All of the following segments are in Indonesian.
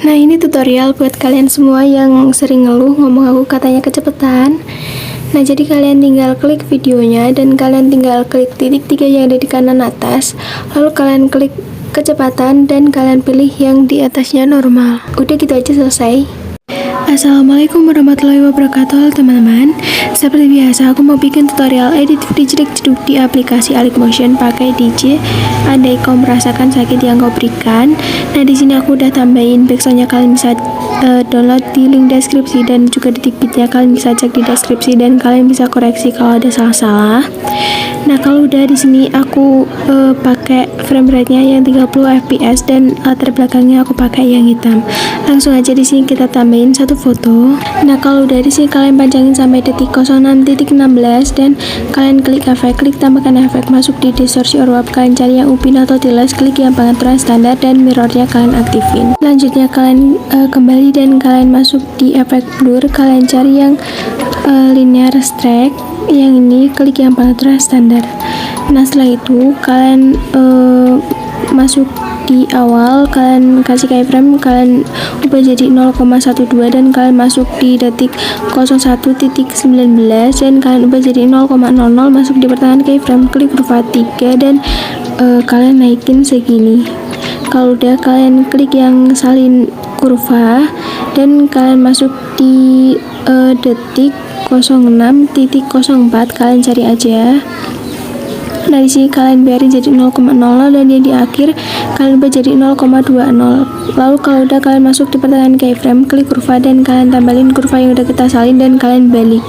Nah, ini tutorial buat kalian semua yang sering ngeluh ngomong aku katanya kecepatan. Nah, jadi kalian tinggal klik videonya dan kalian tinggal klik titik 3 yang ada di kanan atas. Lalu kalian klik kecepatan dan kalian pilih yang di atasnya normal. Udah gitu aja, selesai. Assalamualaikum warahmatullahi wabarakatuh teman-teman. Seperti biasa aku mau bikin tutorial edit video jeduk-jeduk di aplikasi Alikmotion pakai DJ. Andai kau merasakan sakit yang kau berikan. Nah, di sini aku udah tambahin backsoundnya, kalian bisa download di link deskripsi dan juga detik beatnya kalian bisa cek di deskripsi dan kalian bisa koreksi kalau ada salah-salah. Nah, kalau udah di sini aku pakai frame rate-nya yang 30 fps dan latar belakangnya aku pakai yang hitam. Langsung aja di sini kita tambahin satu foto. Nah, kalau udah di sini kalian panjangin sampai detik 06.16 dan kalian klik efek, klik tambahkan efek, masuk di distorsi or warp, kalian cari yang upin atau tiles, klik yang pengaturan standar dan mirrornya kalian aktifin. Selanjutnya kalian kembali dan kalian masuk di efek blur, kalian cari yang linear strike, yang ini klik yang pengaturan standar. Nah, setelah itu kalian masuk di awal, kalian kasih keyframe, kalian ubah jadi 0,12 dan kalian masuk di detik 01.19 dan kalian ubah jadi 0,00, masuk di pertengahan keyframe, klik kurva 3 dan kalian naikin segini. Kalau udah kalian klik yang salin kurva dan kalian masuk di detik 06.04, kalian cari aja. Nah, di sini kalian biarin jadi 0,00 dan dia di akhir kalian ubah jadi 0,20. Lalu kalau udah kalian masuk di pertengahan keyframe, klik kurva dan kalian tambahin kurva yang udah kita salin dan kalian balik.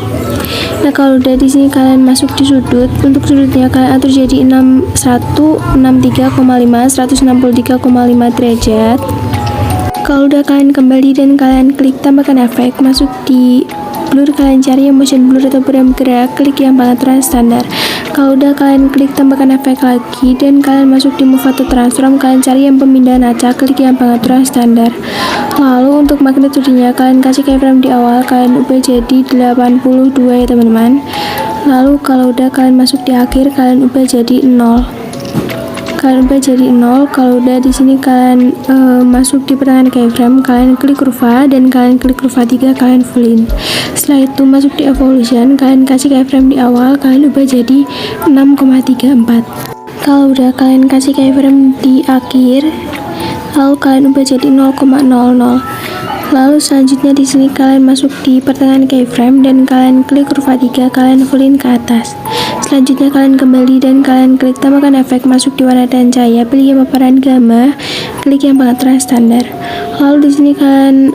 Nah, kalau udah di sini kalian masuk di sudut, untuk sudutnya kalian atur jadi 163,5 derajat. Kalau udah kalian kembali dan kalian klik tambahkan efek, masuk di blur, kalian cari yang motion blur atau bergerak, klik yang pengaturan standar. Kalau udah kalian klik tambahkan efek lagi dan kalian masuk di move atau transform, kalian cari yang pemindahan acak, klik yang pengaturan standar. Lalu untuk magnitudenya kalian kasih keyframe di awal, kalian ubah jadi 82 ya teman-teman. Lalu kalau udah kalian masuk di akhir, kalian ubah jadi 0. Kalian ubah jadi 0. Kalau udah di sini kalian masuk di pertengahan keyframe, kalian klik kurva dan kalian klik kurva 3, kalian fullin. Setelah itu masuk di evolution, kalian kasih keyframe di awal, kalian ubah jadi 6,34. Kalau udah kalian kasih keyframe di akhir, lalu kalian ubah jadi 0,00. Lalu selanjutnya di sini kalian masuk di pertengahan keyframe dan kalian klik kurva 3, kalian fullin ke atas. Selanjutnya kalian kembali dan kalian klik tambahkan efek, masuk di warna dan cahaya, pilih yang paparan gamma, klik yang pengaturan standar. Lalu di sini kalian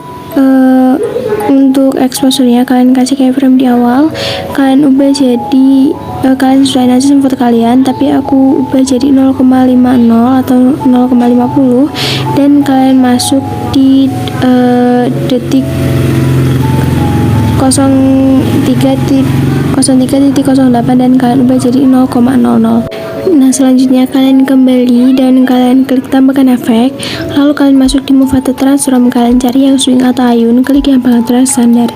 untuk exposure-nya kalian kasih keyframe di awal, kalian ubah jadi kalian sesuaiin aja sama foto kalian, tapi aku ubah jadi 0,50 atau 0,50 dan kalian masuk di detik 03.08 dan kalian ubah jadi 0,00. Nah, selanjutnya kalian kembali dan kalian klik tambahkan efek, lalu kalian masuk di move atau transform, kalian cari yang swing atau ayun, klik yang pengaturan standar.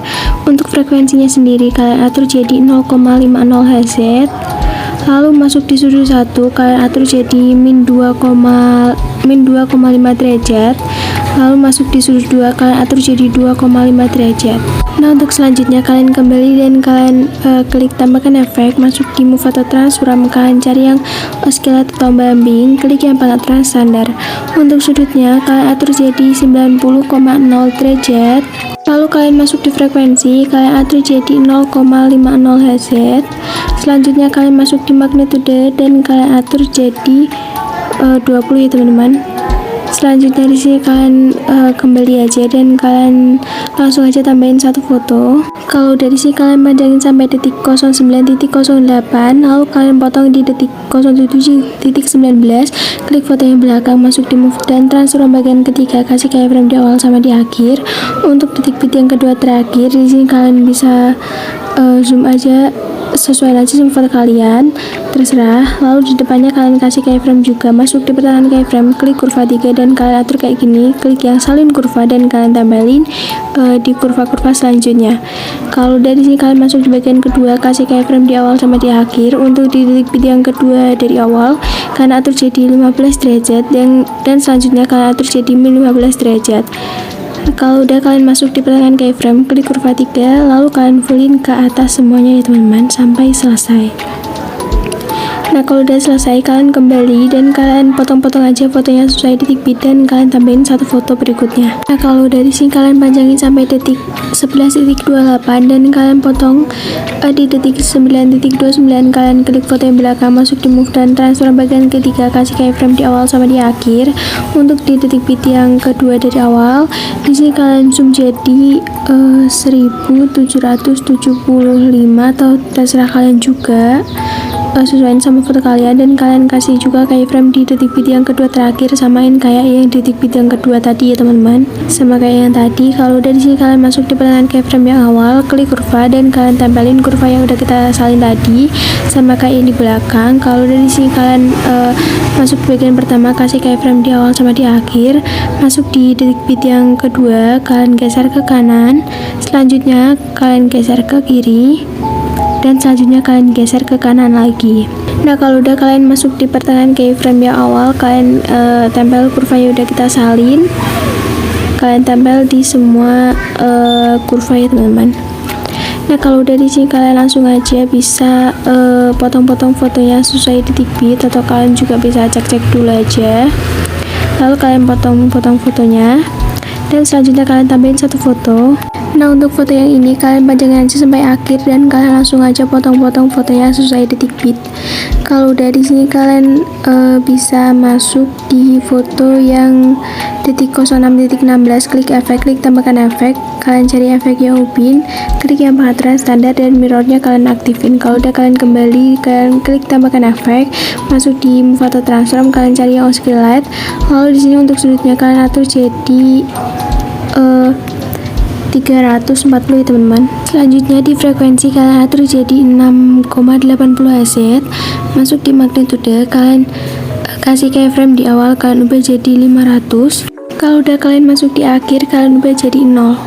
Untuk frekuensinya sendiri kalian atur jadi 0,50 Hz. Lalu masuk di sudut 1, kalian atur jadi min 2,5 derajat. Lalu masuk di sudut 2, kalian atur jadi 2,5 derajat. Nah, untuk selanjutnya kalian kembali dan kalian klik tambahkan efek, masuk di move atau transform, kalian cari yang oscillate atau bumping, klik yang pengaturan standar. Untuk sudutnya kalian atur jadi 90,0 derajat. Lalu kalian masuk di frekuensi, kalian atur jadi 0,50 Hz. Selanjutnya kalian masuk di magnitude dan kalian atur jadi 20 ya teman-teman. Selanjutnya di sini kalian kembali aja dan kalian langsung aja tambahin satu foto. Kalau dari sini kalian panjangin sampai detik 09.08, lalu kalian potong di detik 07.19, klik foto yang belakang, masuk di move dan transform bagian ketiga, kasih keyframe di awal sama di akhir. Untuk detik bit yang kedua terakhir, di sini kalian bisa zoom aja, sesuai aja sama foto kalian, terserah. Lalu di depannya kalian kasih keyframe juga, masuk di pertengahan keyframe, klik kurva 3 dan kalian atur kayak gini, klik yang salin kurva dan kalian tambahin di kurva-kurva selanjutnya. Kalau dari sini kalian masuk di bagian kedua, kasih keyframe di awal sama di akhir. Untuk di detik bit yang kedua dari awal kalian atur jadi 15 derajat dan selanjutnya kalian atur jadi min 15 derajat. Kalau udah kalian masuk di pertengahan keyframe, klik kurva 3, lalu kalian fullin ke atas semuanya ya teman-teman sampai selesai. Nah kalau udah selesai, kalian kembali dan kalian potong-potong aja fotonya sesuai detik bit dan kalian tambahin satu foto berikutnya. Nah kalau udah di sini kalian panjangin sampai detik 11.28 dan kalian potong di detik 9.29. Kalian klik foto yang belakang, masuk di move dan transform bagian ketiga, kasih keyframe di awal sama di akhir. Untuk di detik bit yang kedua dari awal, di sini kalian zoom jadi 1775 atau terserah kalian juga, sesuaiin sama foto kalian, dan kalian kasih juga keyframe di detik bit yang kedua terakhir, samain kayak yang detik bit yang kedua tadi ya teman-teman, sama kayak yang tadi. Kalau udah di sini kalian masuk di pertengahan keyframe yang awal, klik kurva dan kalian tempelin kurva yang udah kita salin tadi sama kayak yang di belakang. Kalau udah di sini kalian masuk di bagian pertama, kasih keyframe di awal sama di akhir, masuk di detik bit yang kedua, kalian geser ke kanan, selanjutnya kalian geser ke kiri, dan selanjutnya kalian geser ke kanan lagi. Nah kalau udah kalian masuk di pertengahan keyframe yang awal, kalian tempel kurva yang udah kita salin, kalian tempel di semua kurva ya teman-teman. Nah kalau udah di sini kalian langsung aja bisa potong-potong fotonya sesuai detik bit, atau kalian juga bisa cek-cek dulu aja. Lalu kalian potong-potong fotonya dan selanjutnya kalian tambahin satu foto. Nah untuk foto yang ini kalian panjangin aja sampai akhir dan kalian langsung aja potong-potong fotonya sesuai detik bit. Kalau udah di sini kalian bisa masuk di foto yang detik 06.16, klik efek, klik tambahkan efek, kalian cari efek yang upin, klik yang pengaturan standar dan mirrornya kalian aktifin. Kalau udah kalian kembali, kalian klik tambahkan efek, masuk di move atau transform, kalian cari yang oscillate. Lalu di sini untuk sudutnya kalian atur jadi 340 ya teman-teman. Selanjutnya di frekuensi kalian atur jadi 6,80 Hz. Masuk di magnitude, kalian kasih keyframe di awal, kalian ubah jadi 500. Kalau udah kalian masuk di akhir, kalian ubah jadi 0.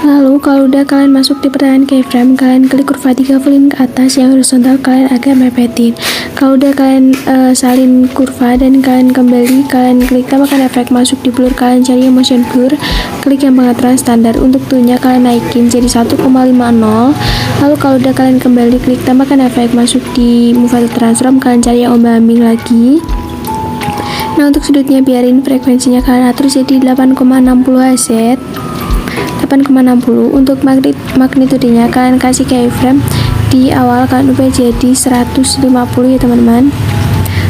Lalu kalau udah kalian masuk di pertengahan keyframe, kalian klik kurva 3 fullin ke atas, yang horizontal kalian agak mepetin. Kalau udah kalian salin kurva dan kalian kembali, kalian klik tambahkan efek, masuk di blur, kalian cari yang motion blur, klik yang pengaturan standar. Untuk tunya kalian naikin jadi 1,50. Lalu kalau udah kalian kembali, klik tambahkan efek, masuk di move atau transform, kalian cari yang ombak ambing lagi. Nah untuk sudutnya biarin frekuensinya kalian atur jadi 8,60 Hz. 8,60. Untuk magnitudenya kalian kasih keyframe di awal, kalian ubah jadi 150 ya teman-teman.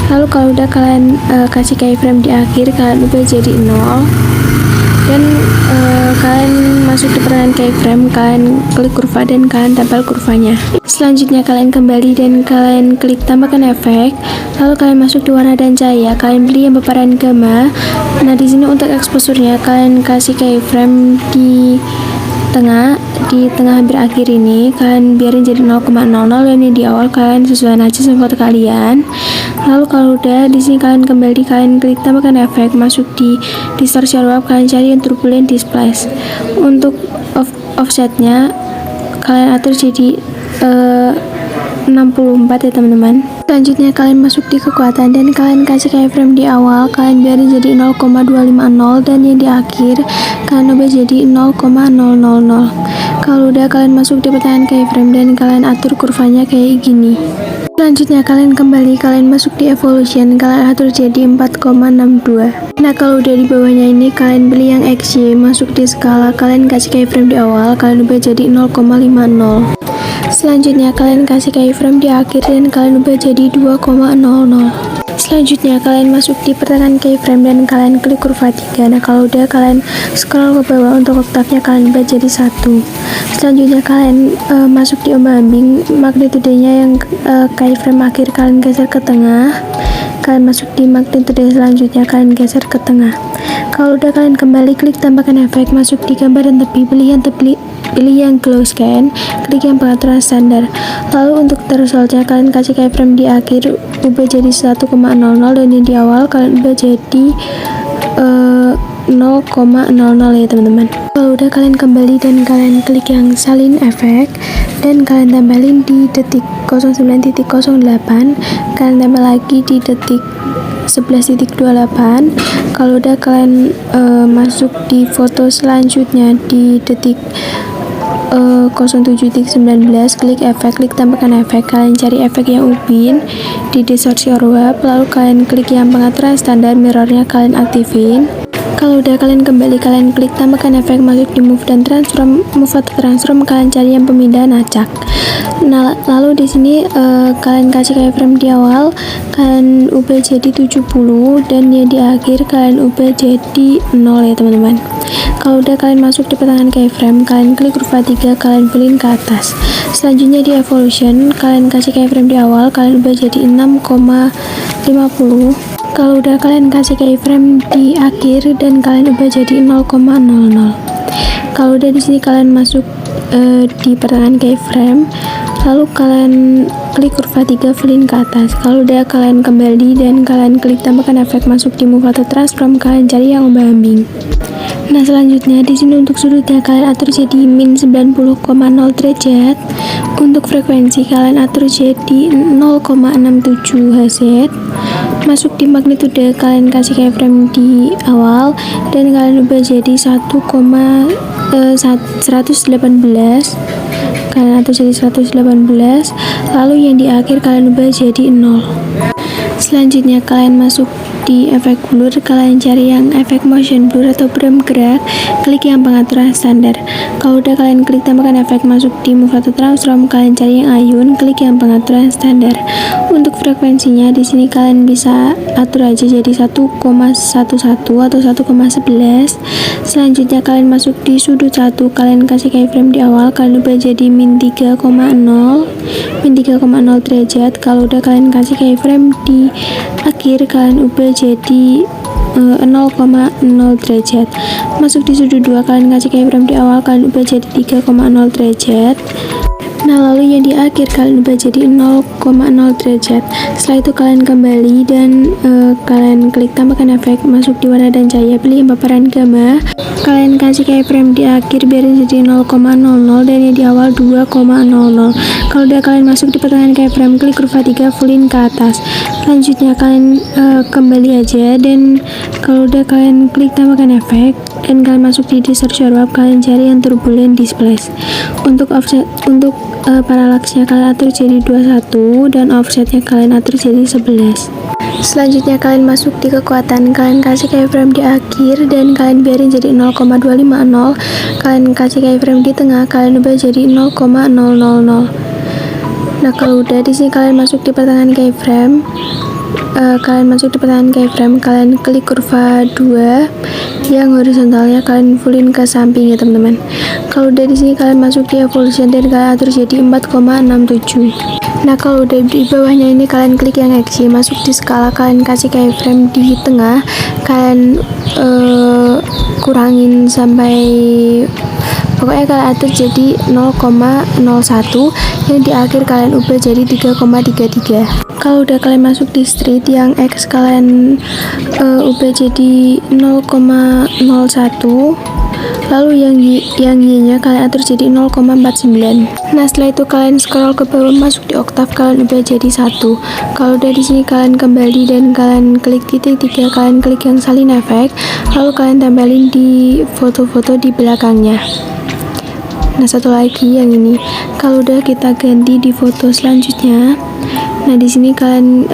Lalu kalau udah kalian kasih keyframe di akhir, kalian ubah jadi 0 dan kalian masuk di pertengahan keyframe, kalian klik kurva dan kalian tempel kurvanya. Selanjutnya kalian kembali dan kalian klik tambahkan efek, lalu kalian masuk di warna dan cahaya, kalian beli yang paparan gamma. Nah di sini untuk exposure-nya kalian kasih keyframe di tengah hampir akhir ini, kalian biarin jadi 0,00 dan ini di awal kalian sesuaikan aja sama foto kalian. Lalu kalau udah di sini kalian kembali, kalian klik tambahkan efek, masuk di distortion warp, kalian cari yang turbulent displace. Untuk offsetnya kalian atur jadi 64 ya teman-teman. Selanjutnya kalian masuk di kekuatan dan kalian kasih keyframe di awal, kalian biarin jadi 0,250 dan yang di akhir kalian ubah jadi 0,000. Kalau udah kalian masuk di pertengahan keyframe dan kalian atur kurvanya kayak gini. Selanjutnya kalian kembali, kalian masuk di evolution, kalian atur jadi 4,62. Nah kalau udah di bawahnya ini kalian beli yang XY, masuk di skala, kalian kasih keyframe di awal, kalian ubah jadi 0,50. Selanjutnya kalian kasih keyframe di akhir dan kalian ubah jadi 2,00. Selanjutnya kalian masuk di pertengahan keyframe dan kalian klik kurva 3. Nah kalau udah kalian scroll ke bawah, untuk oktavnya kalian ubah jadi 1. Selanjutnya kalian masuk di ombak ambing, magnitudenya yang keyframe akhir kalian geser ke tengah, kalian masuk di magnitude selanjutnya, kalian geser ke tengah. Kalau udah kalian kembali, klik tambahkan efek, masuk di gambar dan tepi, pilih yang glow scan, klik yang pengaturan standar. Lalu untuk thresholdnya kalian kasih keyframe di akhir, ubah jadi 1,00 dan yang di awal kalian ubah jadi 0,00 ya teman-teman. Kalau udah kalian kembali dan kalian klik yang salin efek dan kalian tempelin di detik 09.08, kalian tempel lagi di detik 11.28. Kalau udah kalian masuk di foto selanjutnya di detik 07.19, klik efek, klik tambahkan efek, kalian cari efek yang upin di distorsi or wrap, lalu kalian klik yang pengaturan standar, mirrornya kalian aktifin. Kalau udah kalian kembali, kalian klik tambahkan efek, masuk di move dan transform, move atau transform, kalian cari yang pemindahan acak. Nah, lalu di sini kalian kasih keyframe di awal, kalian ubah jadi 70 dan ya di akhir kalian ubah jadi 0 ya teman-teman. Kalau udah kalian masuk di pertengahan keyframe, kalian klik kurva 3, kalian pulin ke atas. Selanjutnya di evolution, kalian kasih keyframe di awal, kalian ubah jadi 6,50. Kalau udah kalian kasih keyframe di akhir dan kalian ubah jadi 0,00. Kalau udah di sini kalian masuk di pertengahan keyframe, lalu kalian klik kurva 3, fullin ke atas. Kalau udah kalian kembali dan kalian klik tambahkan efek, masuk di move atau transform, kalian cari yang ubah ambing. Nah, selanjutnya di sini untuk sudutnya kalian atur jadi min 90,0 derajat. Untuk frekuensi kalian atur jadi 0,67 Hz. Masuk di magnitude, kalian kasih keyframe di awal dan kalian ubah jadi 118. Kalian atur jadi 118, lalu yang di akhir kalian ubah jadi 0. Selanjutnya kalian masuk di efek blur, kalian cari yang efek motion blur atau berem gerak, klik yang pengaturan standar. Kalau udah kalian klik tambahkan efek, masuk di move atau transform, kalian cari yang ayun, klik yang pengaturan standar. Untuk frekuensinya di sini kalian bisa atur aja jadi 1,11 atau 1,11. Selanjutnya kalian masuk di sudut 1, kalian kasih keyframe di awal, kalian ubah jadi min 3,0 derajat. Kalau udah kalian kasih keyframe di akhir, kalian ubah jadi 0,0 derajat. Masuk di sudut 2, kalian kasih keyframe di awal, kalian ubah jadi 3,0 derajat. Nah, lalu yang di akhir kalian ubah jadi 0,0 derajat. Setelah itu kalian kembali dan kalian klik tambahkan efek, masuk di warna dan cahaya, pilih paparan gamma. Kalian kasih keyframe di akhir biarin jadi 0,00 dan yang di awal 2,00. Kalau udah kalian masuk di pertengahan keyframe, klik kurva 3, fullin ke atas. Selanjutnya kalian kembali aja dan kalau udah kalian klik tambahkan efek dan kalian masuk di distorsi or wrap, kalian cari yang turbulent displace. Untuk offset, untuk paralaksnya kalian atur jadi 21 dan offsetnya kalian atur jadi 11. Selanjutnya kalian masuk di kekuatan, kalian kasih keyframe di akhir dan kalian biarin jadi 0,250. Kalian kasih keyframe di tengah, kalian ubah jadi 0,000. Nah, kalau udah di sini kalian masuk di pertengahan keyframe, kalian klik kurva 2 yang horizontalnya, kalian fullin ke samping ya teman-teman. Kalau udah di sini kalian masuk di evolution dan kalian atur jadi 4,67. Nah, kalau udah di bawahnya ini kalian klik yang X, masuk di skala, kalian kasih keyframe di tengah, kalian kurangin sampai pokoknya kalian atur jadi 0,01 yang di akhir kalian ubah jadi 3,33. Kalau udah kalian masuk di street yang X, kalian ubah jadi 0,01, lalu yang Y-nya kalian atur jadi 0,49. Nah, setelah itu kalian scroll ke bawah, masuk di oktav, kalian ubah jadi 1. Kalau udah di sini kalian kembali dan kalian klik titik 3, kalian klik yang salin efek, lalu kalian tempelin di foto-foto di belakangnya. Nah, satu lagi yang ini. Kalau udah kita ganti di foto selanjutnya. Nah, di sini kalian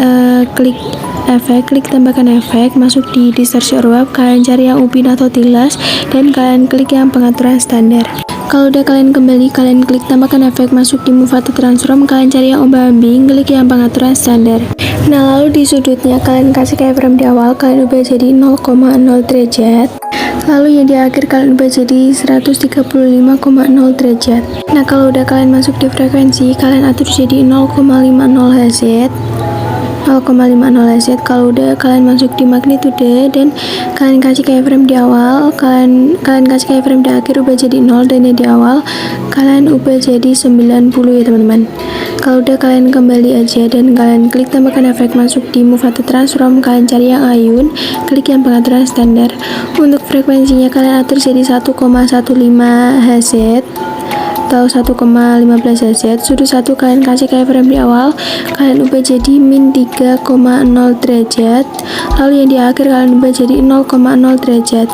klik efek, klik tambahkan efek, masuk di distorsi or wrap, kalian cari yang upin atau tilas dan kalian klik yang pengaturan standar. Kalau udah kalian kembali, kalian klik tambahkan efek, masuk di move atau transform, kalian cari yang ubah ambing, klik yang pengaturan standar. Nah, lalu di sudutnya kalian kasih keyframe di awal, kalian ubah jadi 0,0 derajat. Lalu yang di akhir kalian ubah jadi 135,0 derajat. Nah, kalau udah kalian masuk di frekuensi, kalian atur jadi 0,50 Hz. 0,50 Hz. Kalau udah kalian masuk di magnitude dan kalian kasih keyframe di awal, kalian kasih keyframe di akhir, ubah jadi 0 dan yang di awal kalian ubah jadi 90 ya teman-teman. Kalau udah kalian kembali aja dan kalian klik tambahkan efek, masuk di move atau transform, kalian cari yang ayun, klik yang pengaturan standar. Untuk frekuensinya kalian atur jadi 1,15 Hz. atau 1,15 derajat. Sudut 1 kalian kasih keyframe di awal, kalian ubah jadi min 3,0 derajat. Lalu yang di akhir kalian ubah jadi 0,0 derajat.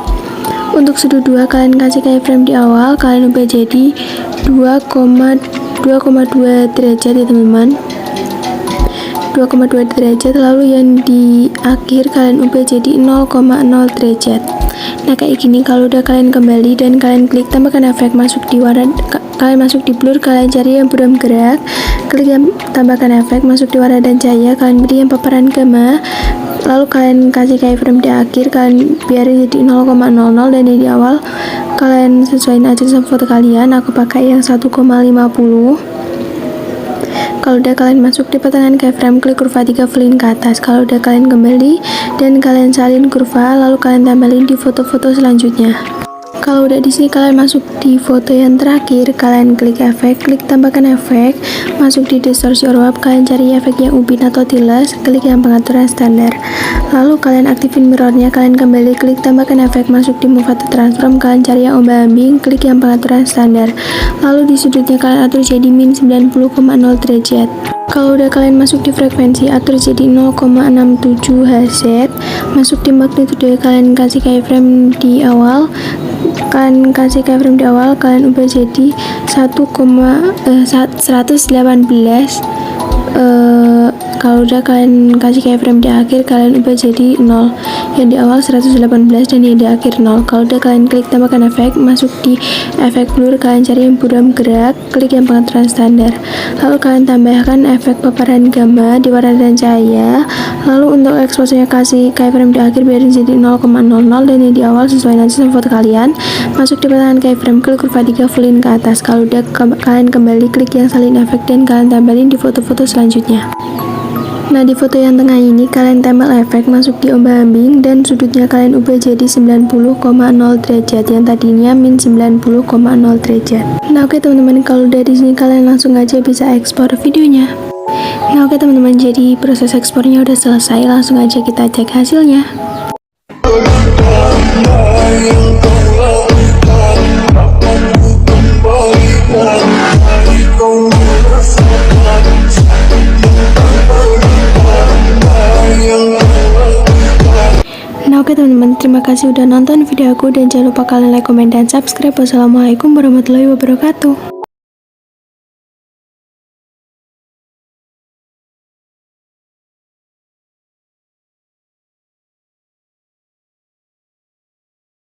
Untuk sudut 2 kalian kasih keyframe di awal, kalian ubah jadi 2,2 derajat ya teman-teman, 2,2 derajat. Lalu yang di akhir kalian ubah jadi 0,0 derajat. Nah kayak gini. Kalau udah kalian kembali dan kalian klik tambahkan efek, masuk di warna, kalian masuk di blur, kalian cari yang buram gerak, klik yang tambahkan efek, masuk di warna dan cahaya, kalian beri yang paparan gamma, lalu kalian kasih keyframe di akhir, kalian biarin jadi 0,00, dan di awal kalian sesuaiin aja sama foto kalian. Aku pakai yang 1,50. Kalau udah kalian masuk di pertengahan keyframe, klik kurva 3 flin ke atas. Kalau udah kalian kembali dan kalian salin kurva, lalu kalian tempelin di foto-foto selanjutnya. Kalau udah di sini kalian masuk di foto yang terakhir, kalian klik efek, klik tambahkan efek, masuk di distorsi or warp, kalian cari efek yang ubin atau tiles, klik yang pengaturan standar. Lalu kalian aktifin mirrornya, kalian kembali klik tambahkan efek, masuk di move atau transform, kalian cari yang ombak ambing, klik yang pengaturan standar. Lalu di sudutnya kalian atur jadi min 90,0 derajat. Kalau udah kalian masuk di frekuensi, atur jadi 0,67 Hz. Masuk di magnitude, kalian kasih keyframe di awal, kalian ubah jadi 118. Kalau udah kalian kasih keyframe di akhir, kalian ubah jadi 0. Yang di awal 118 dan yang di akhir 0. Kalau udah kalian klik tambahkan efek, masuk di efek blur, kalian cari yang buram gerak, klik yang pengaturan standar. Lalu kalian tambahkan efek paparan gamma di warna dan cahaya. Lalu untuk exposure kasih keyframe di akhir, biarin jadi 0,00, dan yang di awal sesuai nanti sama foto kalian. Masuk di pertengahan keyframe, klik kurva 3 flin ke atas. Kalau udah kalian kembali, klik yang salin efek dan kalian tempelin di foto-foto selanjutnya. Nah di foto yang tengah ini kalian tempel efek, masuk di ombak ambing, dan sudutnya kalian ubah jadi 90,0 derajat, yang tadinya min 90,0 derajat. Nah oke teman-teman, kalau udah di sini kalian langsung aja bisa ekspor videonya. Nah oke teman-teman, jadi proses ekspornya udah selesai, langsung aja kita cek hasilnya. Nah oke teman-teman, terima kasih udah nonton video aku, dan jangan lupa kalian like, komen, dan subscribe. Wassalamualaikum warahmatullahi wabarakatuh.